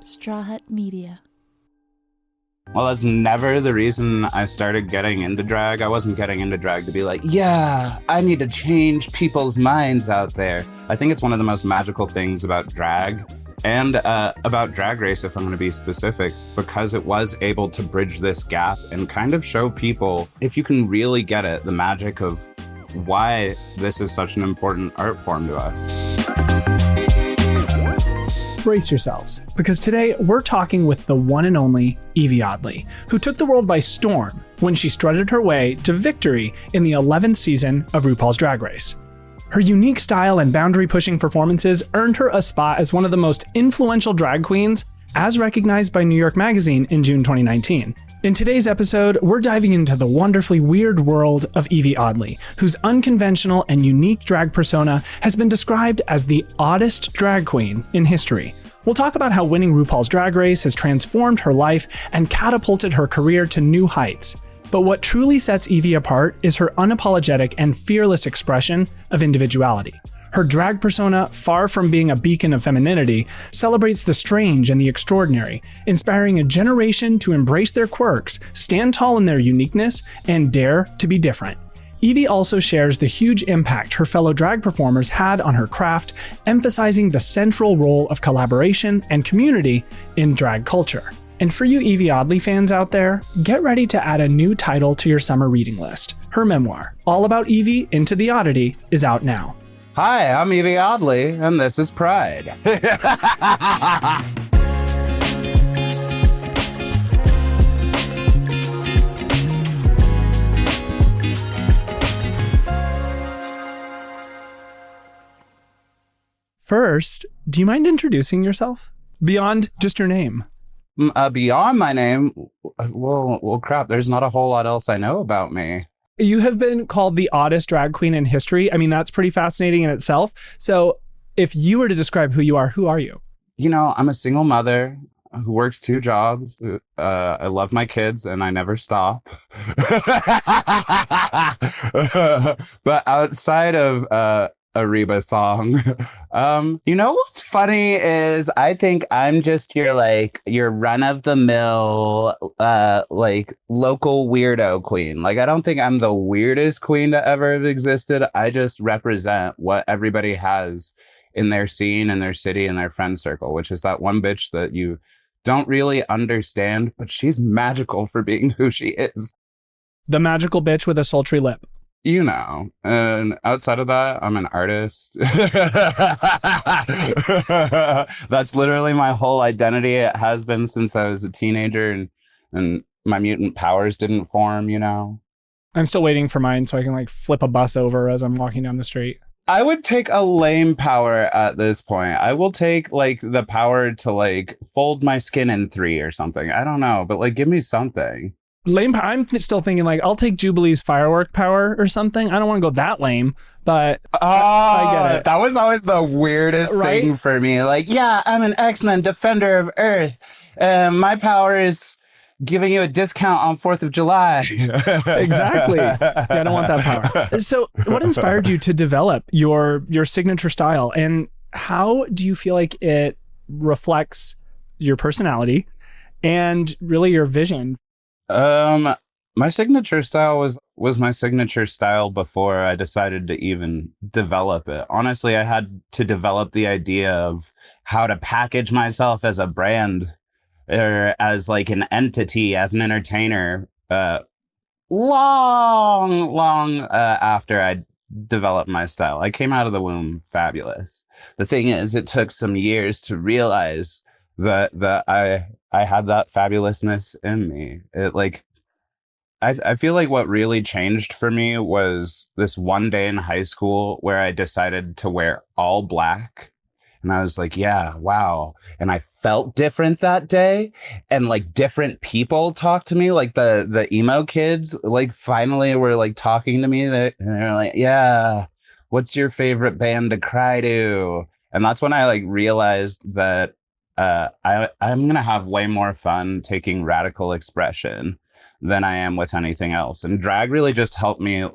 Straw Hut Media. Well, that's never the reason I started getting into drag. I wasn't getting into drag to be like, yeah, I need to change people's minds out there. I think it's one of the most magical things about drag and about Drag Race, if I'm going to be specific, because it was able to bridge this gap and kind of show people, if you can really get it, the magic of why this is such an important art form to us. Brace yourselves, because today we're talking with the one and only Yvie Oddly, who took the world by storm when she strutted her way to victory in the 11th season of RuPaul's Drag Race. Her unique style and boundary-pushing performances earned her a spot as one of the most influential drag queens, as recognized by New York Magazine in June 2019. In today's episode, we're diving into the wonderfully weird world of Yvie Oddly, whose unconventional and unique drag persona has been described as the oddest drag queen in history. We'll talk about how winning RuPaul's Drag Race has transformed her life and catapulted her career to new heights. But what truly sets Yvie apart is her unapologetic and fearless expression of individuality. Her drag persona, far from being a beacon of femininity, celebrates the strange and the extraordinary, inspiring a generation to embrace their quirks, stand tall in their uniqueness, and dare to be different. Yvie also shares the huge impact her fellow drag performers had on her craft, emphasizing the central role of collaboration and community in drag culture. And for you Yvie Oddly fans out there, get ready to add a new title to your summer reading list. Her memoir, All About Yvie Into the Oddity, is out now. Hi, I'm Yvie Oddly, and this is Pride. First, do you mind introducing yourself? Beyond just your name. Beyond my name, well, crap, there's not a whole lot else I know about me. You have been called the oddest drag queen in history. I mean, that's pretty fascinating in itself. So if you were to describe who you are, who are you? You know, I'm a single mother who works 2 jobs. I love my kids and I never stop. But outside of a Reba song, you know what's funny is I think I'm just your run of the mill local weirdo queen. Like, I don't think I'm the weirdest queen to ever have existed. I just represent what everybody has in their scene, in their city, in their friend circle, which is that one bitch that you don't really understand, but she's magical for being who she is. The magical bitch with a sultry lip. You know, and outside of that, I'm an artist. That's literally my whole identity. It has been since I was a teenager, and my mutant powers didn't form, you know. I'm still waiting for mine so I can flip a bus over as I'm walking down the street. I would take a lame power at this point. I will take the power to fold my skin in 3 or something. I don't know, but give me something. Lame power. I'm still thinking I'll take Jubilee's firework power or something. I don't want to go that lame, but I get it. That was always the weirdest thing for me. Yeah, I'm an X-Men defender of Earth. My power is giving you a discount on 4th of July. Exactly. Yeah, I don't want that power. So what inspired you to develop your signature style, and how do you feel like it reflects your personality and really your vision? My signature style was my signature style before I decided to even develop it. Honestly, I had to develop the idea of how to package myself as a brand or as an entity, as an entertainer, long after I developed my style. I came out of the womb fabulous. The thing is, it took some years to realize that I had that fabulousness in me. I feel like what really changed for me was this one day in high school where I decided to wear all black. And I was like, yeah, wow. And I felt different that day. And different people talked to me, the emo kids, finally were talking to me. And they're like, yeah, what's your favorite band to cry to? And that's when I realized that I'm going to have way more fun taking radical expression than I am with anything else. And drag really just helped me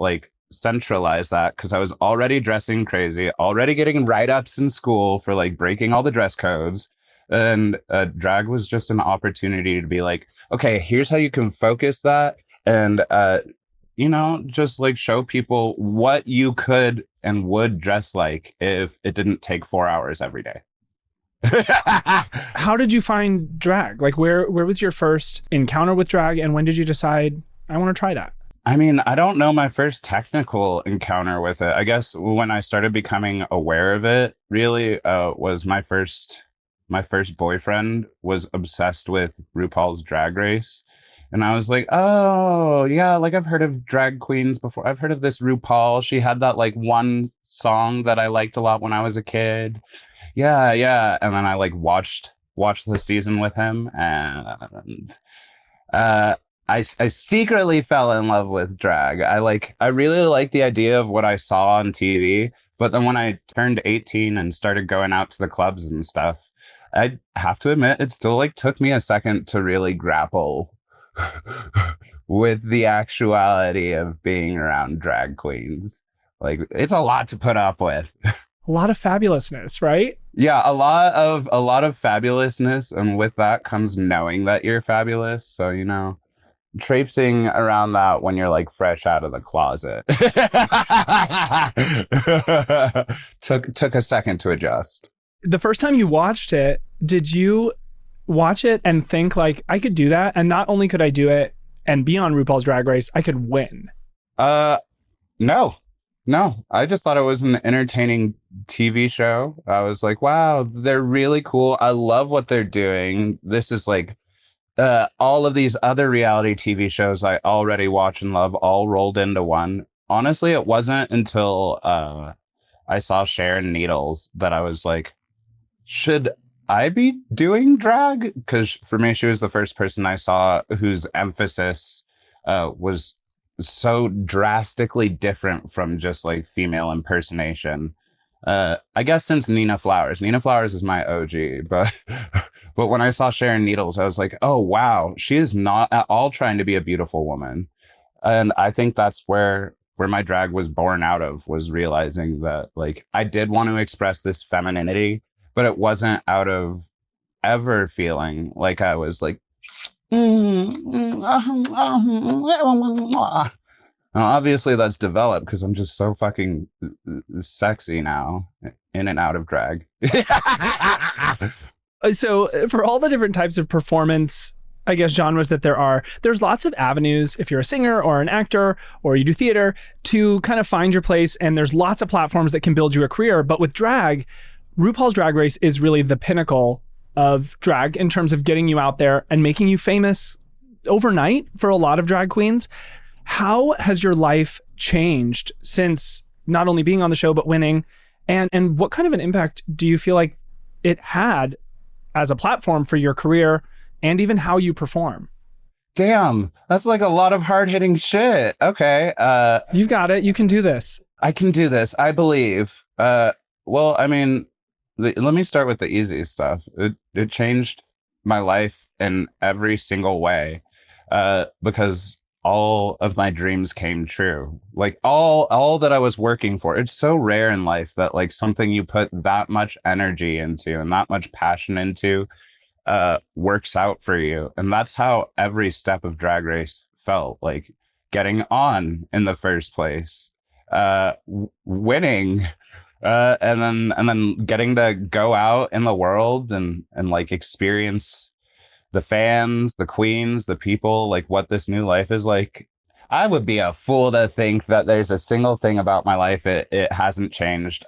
centralize that, because I was already dressing crazy, already getting write-ups in school for breaking all the dress codes. And drag was just an opportunity to be like, okay, here's how you can focus that. And, just like show people what you could and would dress like if it didn't take 4 hours every day. How did you find drag? Like where was your first encounter with drag, and when did you decide I want to try that? I mean, I don't know my first technical encounter with it. I guess when I started becoming aware of it, really, was my first boyfriend was obsessed with RuPaul's Drag Race. And I was like, oh, yeah, like I've heard of drag queens before. I've heard of this RuPaul. She had that like one song that I liked a lot when I was a kid. Yeah, yeah. And then I like watched the season with him, and uh I secretly fell in love with drag. I really like the idea of what I saw on TV, but then when I turned 18 and started going out to the clubs and stuff, I have to admit it still like took me a second to really grapple with the actuality of being around drag queens. Like it's a lot to put up with. A lot of fabulousness, right? Yeah, a lot of fabulousness, and with that comes knowing that you're fabulous. So, traipsing around that when you're like fresh out of the closet took a second to adjust. The first time you watched it, did you watch it and think like I could do that, and not only could I do it and be on RuPaul's Drag Race, I could win? No. No, I just thought it was an entertaining TV show. I was like, wow, they're really cool. I love what they're doing. This is like all of these other reality TV shows I already watch and love all rolled into one. Honestly, it wasn't until I saw Sharon Needles that I was like, should I be doing drag? Because for me, she was the first person I saw whose emphasis was so drastically different from just like female impersonation. I guess since Nina Flowers is my OG, but but when I saw Sharon Needles, I was like, oh wow, she is not at all trying to be a beautiful woman. And I think that's where my drag was born out of, was realizing that like I did want to express this femininity, but it wasn't out of ever feeling like I was like obviously that's developed because I'm just so fucking sexy now in and out of drag. So for all the different types of performance, I guess, genres that there's lots of avenues if you're a singer or an actor or you do theater to kind of find your place, and there's lots of platforms that can build you a career. But with drag, RuPaul's Drag Race is really the pinnacle of drag in terms of getting you out there and making you famous overnight for a lot of drag queens. How has your life changed since not only being on the show, but winning? And what kind of an impact do you feel like it had as a platform for your career and even how you perform? Damn, that's like a lot of hard-hitting shit. Okay. You've got it. You can do this. I can do this. I believe. Well, I mean, let me start with the easy stuff. It changed my life in every single way, because all of my dreams came true. Like all that I was working for. It's so rare in life that like something you put that much energy into and that much passion into works out for you. And that's how every step of Drag Race felt. Like getting on in the first place, winning, and then getting to go out in the world and like experience the fans, the queens, the people, like what this new life is like. I would be a fool to think that there's a single thing about my life it hasn't changed,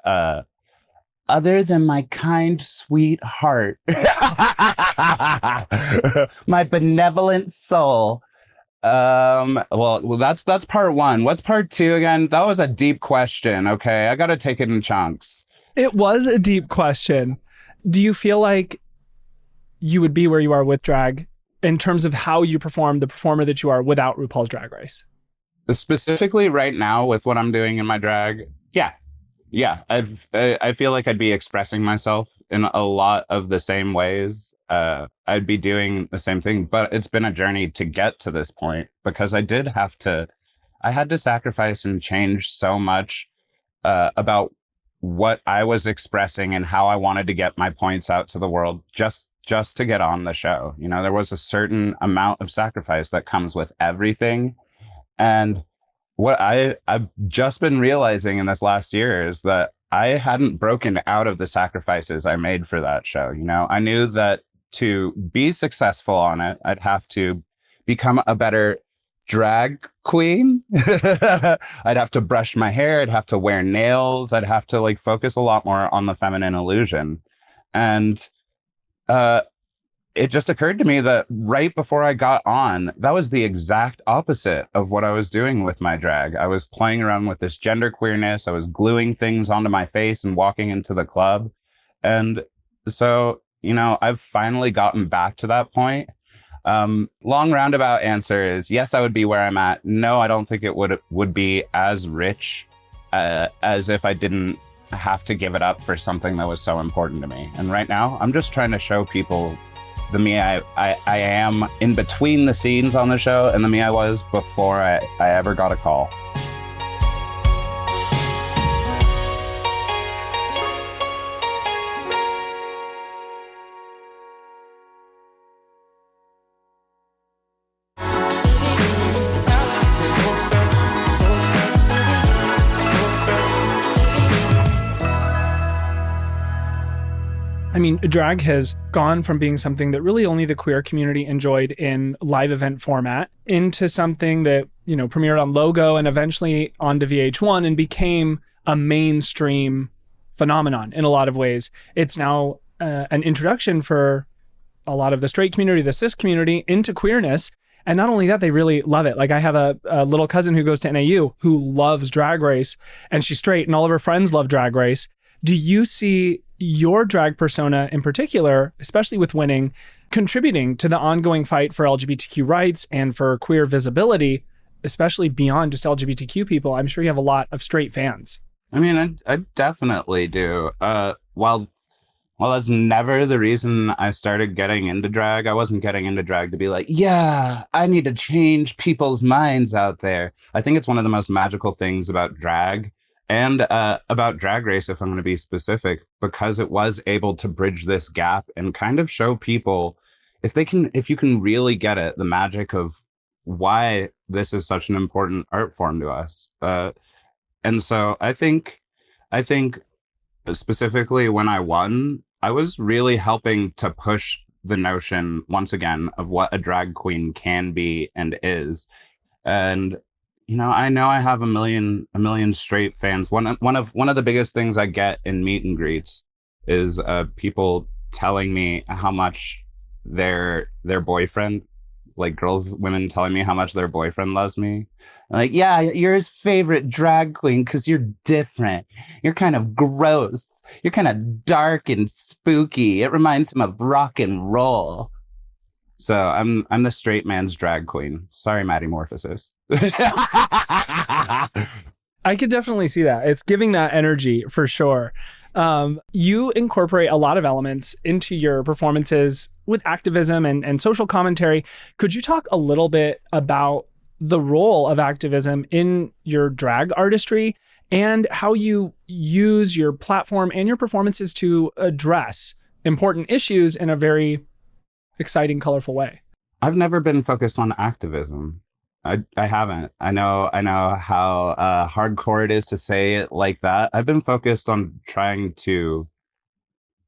other than my kind, sweet heart, my benevolent soul. Well, that's part one. What's part two again? That was a deep question. Okay, I gotta take it in chunks. It was a deep question. Do you feel like you would be where you are with drag in terms of how you perform, the performer that you are without RuPaul's Drag Race? Specifically right now with what I'm doing in my drag, yeah, I feel like I'd be expressing myself in a lot of the same ways. I'd be doing the same thing, but it's been a journey to get to this point because I had to sacrifice and change so much about what I was expressing and how I wanted to get my points out to the world just to get on the show. You know, there was a certain amount of sacrifice that comes with everything. And what I've just been realizing in this last year is that I hadn't broken out of the sacrifices I made for that show. You know, I knew that to be successful on it, I'd have to become a better drag queen. I'd have to brush my hair. I'd have to wear nails. I'd have to like focus a lot more on the feminine illusion. And uh, it just occurred to me that right before I got on, that was the exact opposite of what I was doing with my drag. I was playing around with this gender queerness. I was gluing things onto my face and walking into the club. And so, you know, I've finally gotten back to that point. Long roundabout answer is yes, I would be where I'm at. No, I don't think it would be as rich as if I didn't have to give it up for something that was so important to me. And right now, I'm just trying to show people the me I am in between the scenes on the show and the me I was before I ever got a call. I mean, drag has gone from being something that really only the queer community enjoyed in live event format into something that, you know, premiered on Logo and eventually onto VH1 and became a mainstream phenomenon in a lot of ways. It's now an introduction for a lot of the straight community, the cis community into queerness. And not only that, they really love it. Like I have a little cousin who goes to NAU who loves Drag Race, and she's straight and all of her friends love Drag Race. Do you see your drag persona in particular, especially with winning, contributing to the ongoing fight for LGBTQ rights and for queer visibility, especially beyond just LGBTQ people? I'm sure you have a lot of straight fans. I mean, I definitely do. While that's never the reason I started getting into drag, I wasn't getting into drag to be like, yeah, I need to change people's minds out there. I think it's one of the most magical things about drag and about Drag Race, if I'm going to be specific, because it was able to bridge this gap and kind of show people if you can really get it, the magic of why this is such an important art form to us. And so I think specifically when I won, I was really helping to push the notion once again of what a drag queen can be and is. And you know I have a million straight fans. One of the biggest things I get in meet and greets is people telling me how much their boyfriend, like women telling me how much their boyfriend loves me. Like, yeah, you're his favorite drag queen because you're different. You're kind of gross. You're kind of dark and spooky. It reminds him of rock and roll. So I'm the straight man's drag queen. Sorry, Maddie Morphosis. I could definitely see that. It's giving that energy for sure. You incorporate a lot of elements into your performances with activism and social commentary. Could you talk a little bit about the role of activism in your drag artistry and how you use your platform and your performances to address important issues in a very exciting, colorful way? I've never been focused on activism. I haven't. I know how hardcore it is to say it like that. I've been focused on trying to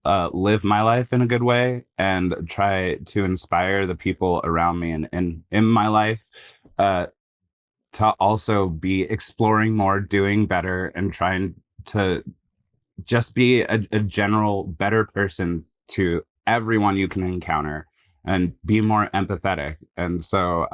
live my life in a good way and try to inspire the people around me and in my life to also be exploring more, doing better, and trying to just be a general better person to everyone you can encounter and be more empathetic. And so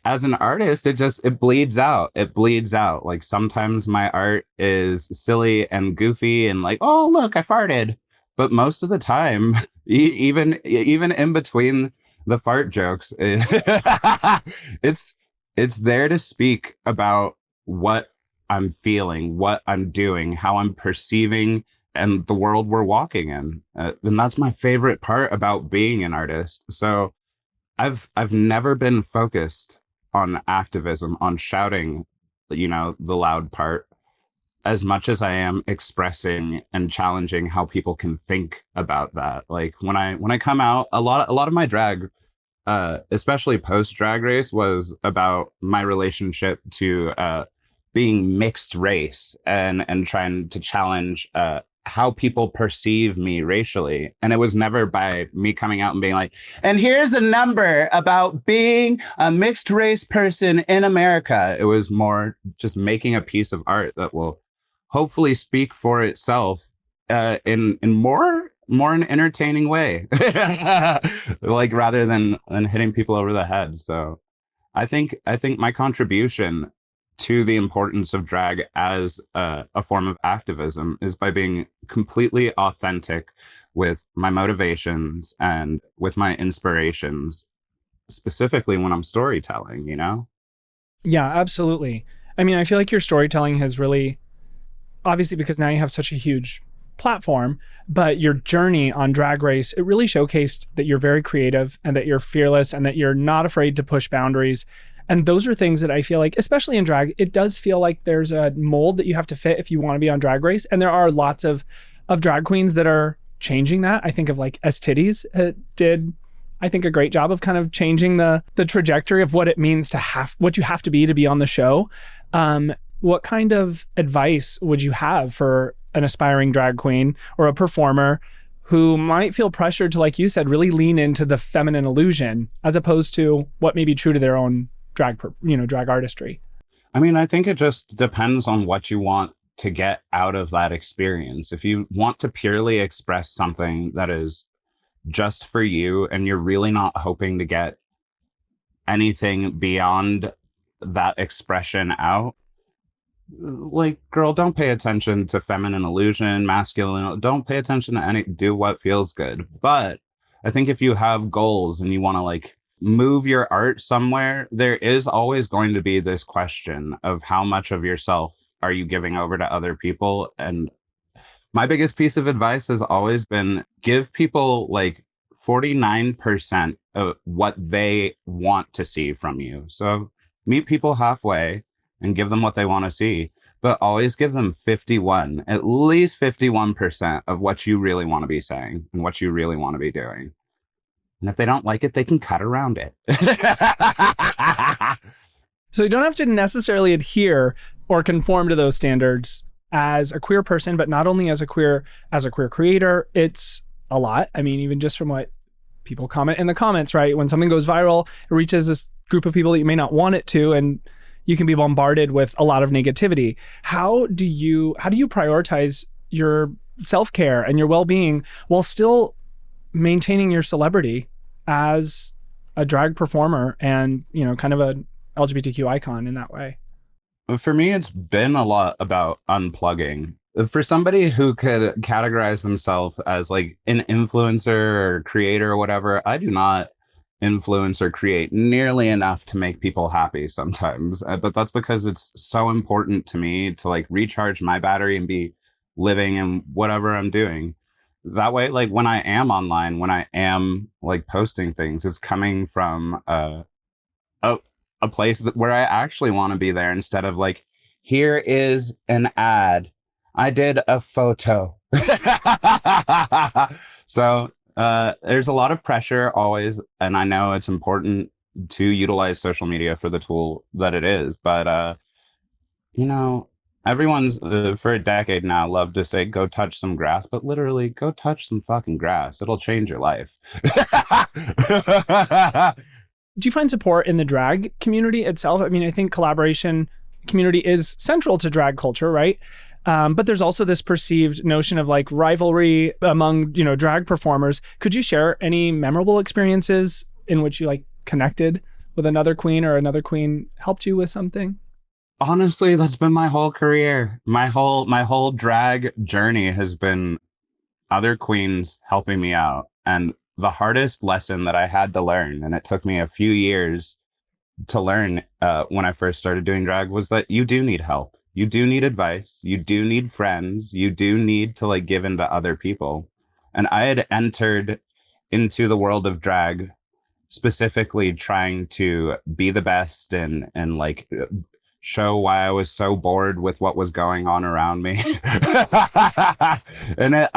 as an artist, it bleeds out. It bleeds out. Like sometimes my art is silly and goofy and like, oh, look, I farted. But most of the time, even in between the fart jokes, it's there to speak about what I'm feeling, what I'm doing, how I'm perceiving, and the world we're walking in. And that's my favorite part about being an artist. So I've never been focused on activism, on shouting, you know, the loud part. as much as I am expressing and challenging how people can think about that. Like when I come out, a lot of my drag, especially post Drag Race, was about my relationship to being mixed race and trying to challenge how people perceive me racially. And it was never by me coming out and being like, and here's a number about being a mixed race person in America. It was more just making a piece of art that will hopefully speak for itself in more an entertaining way, like rather than hitting people over the head. So I think my contribution to the importance of drag as a form of activism is by being completely authentic with my motivations and with my inspirations, specifically when I'm storytelling, you know? Yeah, absolutely. I mean, I feel like your storytelling has really, obviously, because now you have such a huge platform, but your journey on Drag Race, it really showcased that you're very creative and that you're fearless and that you're not afraid to push boundaries. And those are things that I feel like, especially in drag, it does feel like there's a mold that you have to fit if you want to be on Drag Race. And there are lots of drag queens that are changing that. I think of like S-Titties did, I think, a great job of kind of changing the trajectory of what it means to have, what you have to be on the show. What kind of advice would you have for an aspiring drag queen or a performer who might feel pressured to, like you said, really lean into the feminine illusion as opposed to what may be true to their own drag artistry? I mean, I think it just depends on what you want to get out of that experience. If you want to purely express something that is just for you and you're really not hoping to get anything beyond that expression out, like, girl, don't pay attention to feminine illusion, masculine, don't pay attention to any, do what feels good. But I think if you have goals and you want to like move your art somewhere, there is always going to be this question of how much of yourself are you giving over to other people. And my biggest piece of advice has always been give people like 49% of what they want to see from you. So meet people halfway and give them what they want to see, but always give them at least 51% of what you really want to be saying and what you really want to be doing. And if they don't like it, they can cut around it. So you don't have to necessarily adhere or conform to those standards as a queer person, but not only as a queer creator, it's a lot. I mean, even just from what people comment in the comments, right? When something goes viral, it reaches this group of people that you may not want it to, and you can be bombarded with a lot of negativity. How do you prioritize your self-care and your well-being while still maintaining your celebrity as a drag performer and, you know, kind of a LGBTQ icon in that way? For me, it's been a lot about unplugging. For somebody who could categorize themselves as like an influencer or creator or whatever, I do not influence or create nearly enough to make people happy sometimes. But that's because it's so important to me to like recharge my battery and be living in whatever I'm doing. That way, like when I am online, when I am like posting things, it's coming from a place where I actually want to be there instead of like, here is an ad. I did a photo. So there's a lot of pressure always, and I know it's important to utilize social media for the tool that it is, but you know, everyone's for a decade now loved to say go touch some grass, but literally go touch some fucking grass. It'll change your life. Do you find support in the drag community itself? I mean, I think collaboration community is central to drag culture, right? But there's also this perceived notion of like rivalry among, you know, drag performers. Could you share any memorable experiences in which you like connected with another queen or another queen helped you with something? Honestly, that's been my whole career. My whole drag journey has been other queens helping me out. And the hardest lesson that I had to learn, and it took me a few years to learn when I first started doing drag, was that you do need help. You do need advice. You do need friends. You do need to like give into other people. And I had entered into the world of drag specifically trying to be the best and like show why I was so bored with what was going on around me. And it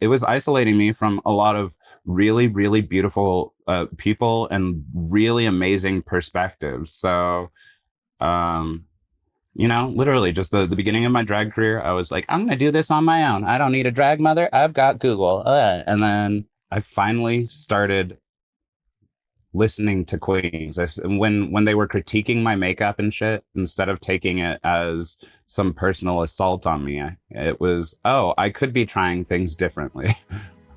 was isolating me from a lot of really, really beautiful people and really amazing perspectives. So, um, literally just the beginning of my drag career, I was like, I'm going to do this on my own. I don't need a drag mother. I've got Google. And then I finally started listening to queens. When they were critiquing my makeup and shit, instead of taking it as some personal assault on me, it was, oh, I could be trying things differently.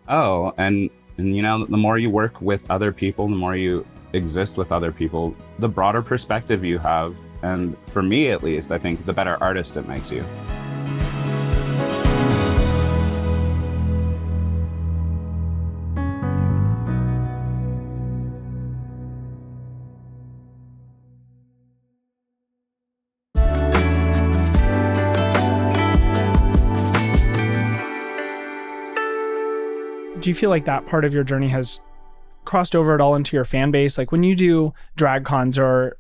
Oh, and the more you work with other people, the more you exist with other people, the broader perspective you have. And for me, at least, I think the better artist it makes you. Do you feel like that part of your journey has crossed over at all into your fan base? Like when you do drag cons or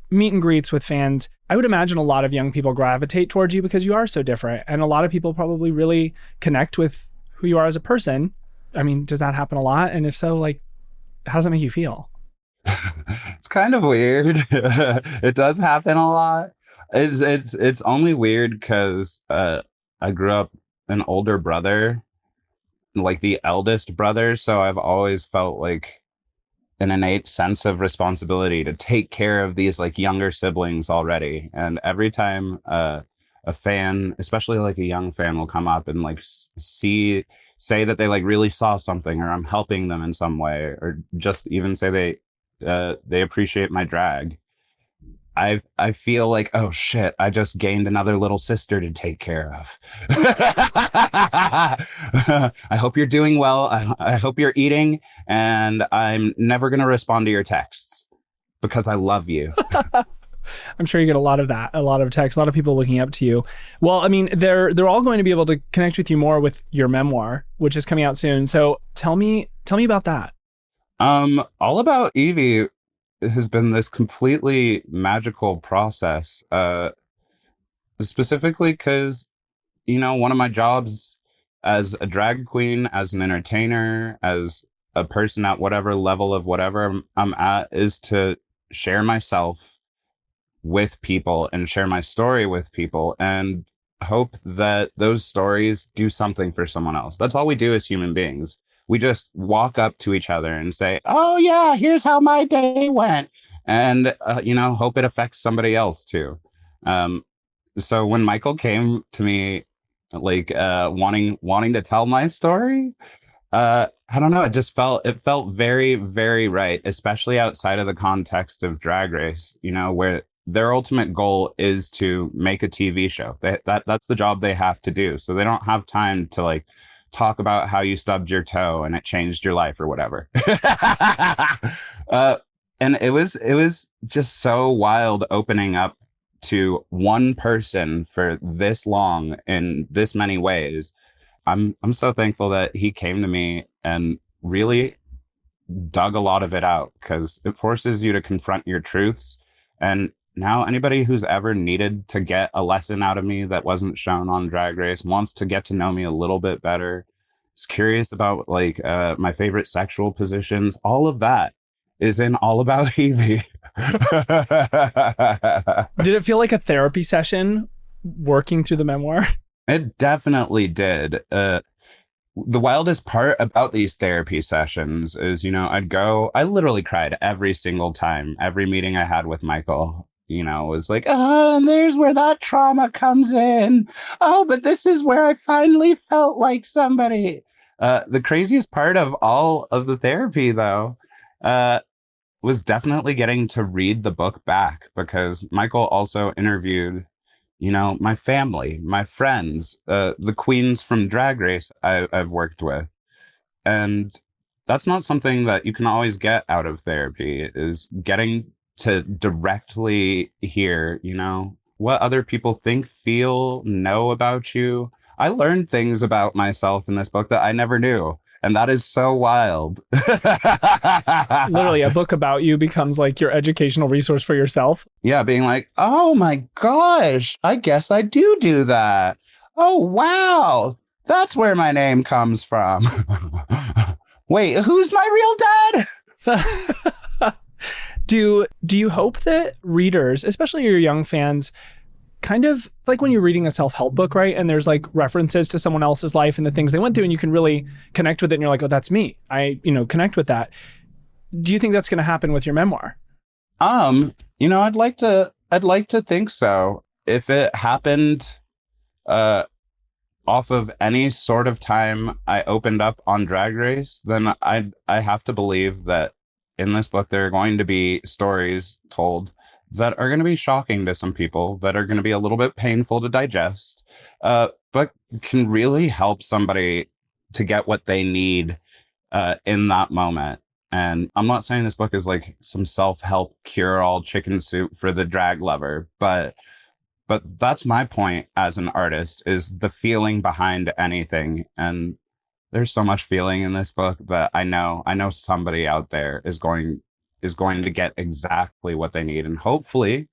meet and greets with fans, I would imagine a lot of young people gravitate towards you because you are so different. And a lot of people probably really connect with who you are as a person. I mean, does that happen a lot? And if so, like, how does that make you feel? It's kind of weird. It does happen a lot. It's only weird because I grew up an older brother, like the eldest brother, so I've always felt like an innate sense of responsibility to take care of these like younger siblings already. And every time a fan, especially like a young fan, will come up and like say that they like really saw something, or I'm helping them in some way, or just even say they appreciate my drag, I feel like, oh shit, I just gained another little sister to take care of. I hope you're doing well. I hope you're eating, and I'm never going to respond to your texts because I love you. I'm sure you get a lot of that, a lot of texts, a lot of people looking up to you. Well, I mean, they're all going to be able to connect with you more with your memoir, which is coming out soon. So tell me about that. All About Yvie has been this completely magical process, specifically because, one of my jobs as a drag queen, as an entertainer, as a person at whatever level of whatever I'm at, is to share myself with people and share my story with people and hope that those stories do something for someone else. That's all we do as human beings. We just walk up to each other and say, oh yeah, here's how my day went. And, hope it affects somebody else too. So when Michael came to me, like, wanting to tell my story, I don't know. It felt very, very right, especially outside of the context of Drag Race, where their ultimate goal is to make a TV show. That's the job they have to do. So they don't have time to like talk about how you stubbed your toe and it changed your life or whatever. And it was just so wild opening up to one person for this long in this many ways. I'm so thankful that he came to me and really dug a lot of it out, because it forces you to confront your truths. And now anybody who's ever needed to get a lesson out of me that wasn't shown on Drag Race, wants to get to know me a little bit better, is curious about like my favorite sexual positions, all of that is in All About Yvie. Did it feel like a therapy session working through the memoir? It definitely did. The wildest part about these therapy sessions is, I literally cried every single time. Every meeting I had with Michael, was like, oh, and there's where that trauma comes in. Oh, but this is where I finally felt like somebody. The craziest part of all of the therapy, though, was definitely getting to read the book back, because Michael also interviewed, my family, my friends, the queens from Drag Race I've worked with. And that's not something that you can always get out of therapy, is getting to directly hear, what other people think, feel, know about you. I learned things about myself in this book that I never knew. And that is so wild. Literally, a book about you becomes like your educational resource for yourself. Yeah, being like, oh my gosh, I guess I do that. Oh, wow. That's where my name comes from. Wait, who's my real dad? Do you hope that readers, especially your young fans, kind of like when you're reading a self-help book, right? And there's like references to someone else's life and the things they went through, and you can really connect with it. And you're like, oh, that's me. I, connect with that. Do you think that's going to happen with your memoir? I'd like to think so. If it happened, off of any sort of time I opened up on Drag Race, then I have to believe that in this book there are going to be stories told that are going to be shocking to some people, that are going to be a little bit painful to digest, but can really help somebody to get what they need in that moment. And I'm not saying this book is like some self-help cure-all chicken soup for the drag lover, but that's my point as an artist, is the feeling behind anything. And there's so much feeling in this book that I know somebody out there is going to get exactly what they need, and hopefully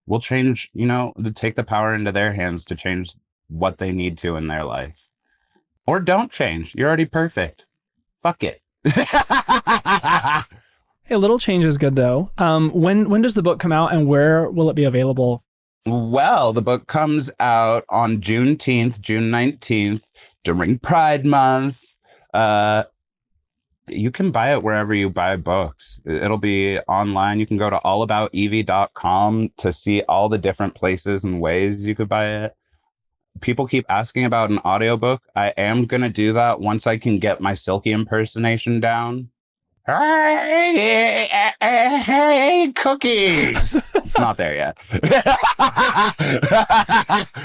will change, to take the power into their hands to change what they need to in their life. Or don't change. You're already perfect. Fuck it. Hey, a little change is good though. When does the book come out, and where will it be available? Well, the book comes out on June 19th, during Pride Month. You can buy it wherever you buy books. It'll be online. You can go to allaboutyvie.com to see all the different places and ways you could buy it. People keep asking about an audiobook. I am going to do that once I can get my Silky impersonation down. Hey, cookies. It's not there yet.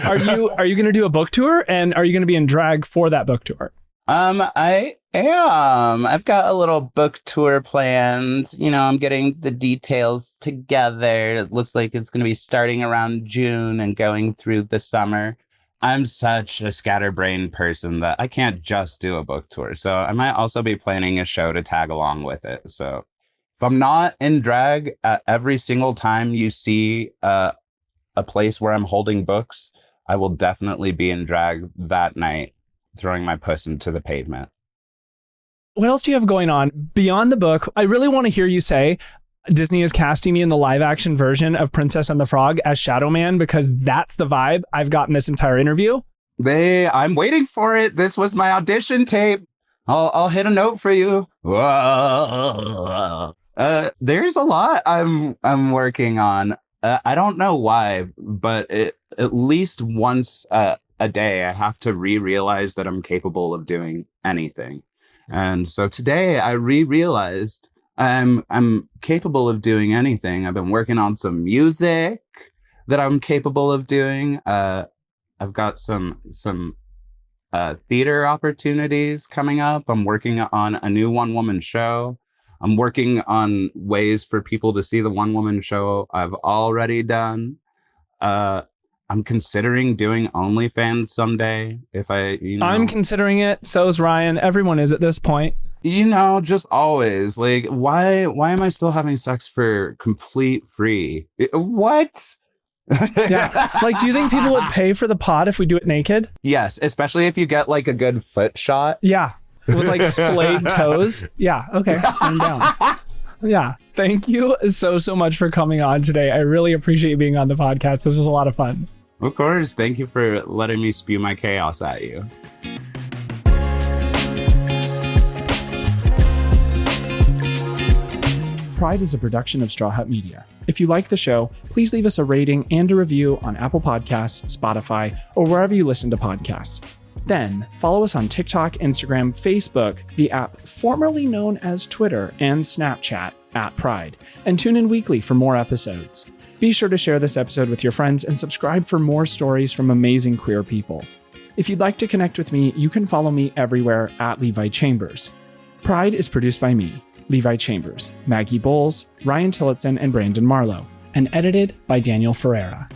Are you going to do a book tour, and are you going to be in drag for that book tour? I am. I've got a little book tour planned. I'm getting the details together. It looks like it's going to be starting around June and going through the summer. I'm such a scatterbrained person that I can't just do a book tour. So I might also be planning a show to tag along with it. So if I'm not in drag every single time you see a place where I'm holding books, I will definitely be in drag that night, throwing my puss into the pavement. What else do you have going on beyond the book? I really want to hear you say Disney is casting me in the live action version of Princess and the Frog as Shadow Man, because that's the vibe I've gotten this entire interview. I'm waiting for it. This was my audition tape. I'll hit a note for you. There's a lot I'm working on. I don't know why, but at least once a day, I have to realize that I'm capable of doing anything. And so today I realized I'm capable of doing anything. I've been working on some music that I'm capable of doing. I've got some theater opportunities coming up. I'm working on a new one-woman show. I'm working on ways for people to see the one-woman show I've already done. I'm considering doing OnlyFans someday. If I'm considering it. So is Ryan. Everyone is at this point. Just always like, why am I still having sex for complete free? What? Yeah. Like, do you think people would pay for the pod if we do it naked? Yes, especially if you get like a good foot shot. Yeah. With like splayed toes. Yeah. Okay. I'm down. Yeah. Thank you so much for coming on today. I really appreciate you being on the podcast. This was a lot of fun. Of course. Thank you for letting me spew my chaos at you. Pride is a production of Straw Hut Media. If you like the show, please leave us a rating and a review on Apple Podcasts, Spotify, or wherever you listen to podcasts. Then, follow us on TikTok, Instagram, Facebook, the app formerly known as Twitter, and Snapchat @Pride, and tune in weekly for more episodes. Be sure to share this episode with your friends and subscribe for more stories from amazing queer people. If you'd like to connect with me, you can follow me everywhere @Levi Chambers. Pride is produced by me, Levi Chambers, Maggie Bowles, Ryan Tillotson, and Brandon Marlowe, and edited by Daniel Ferreira.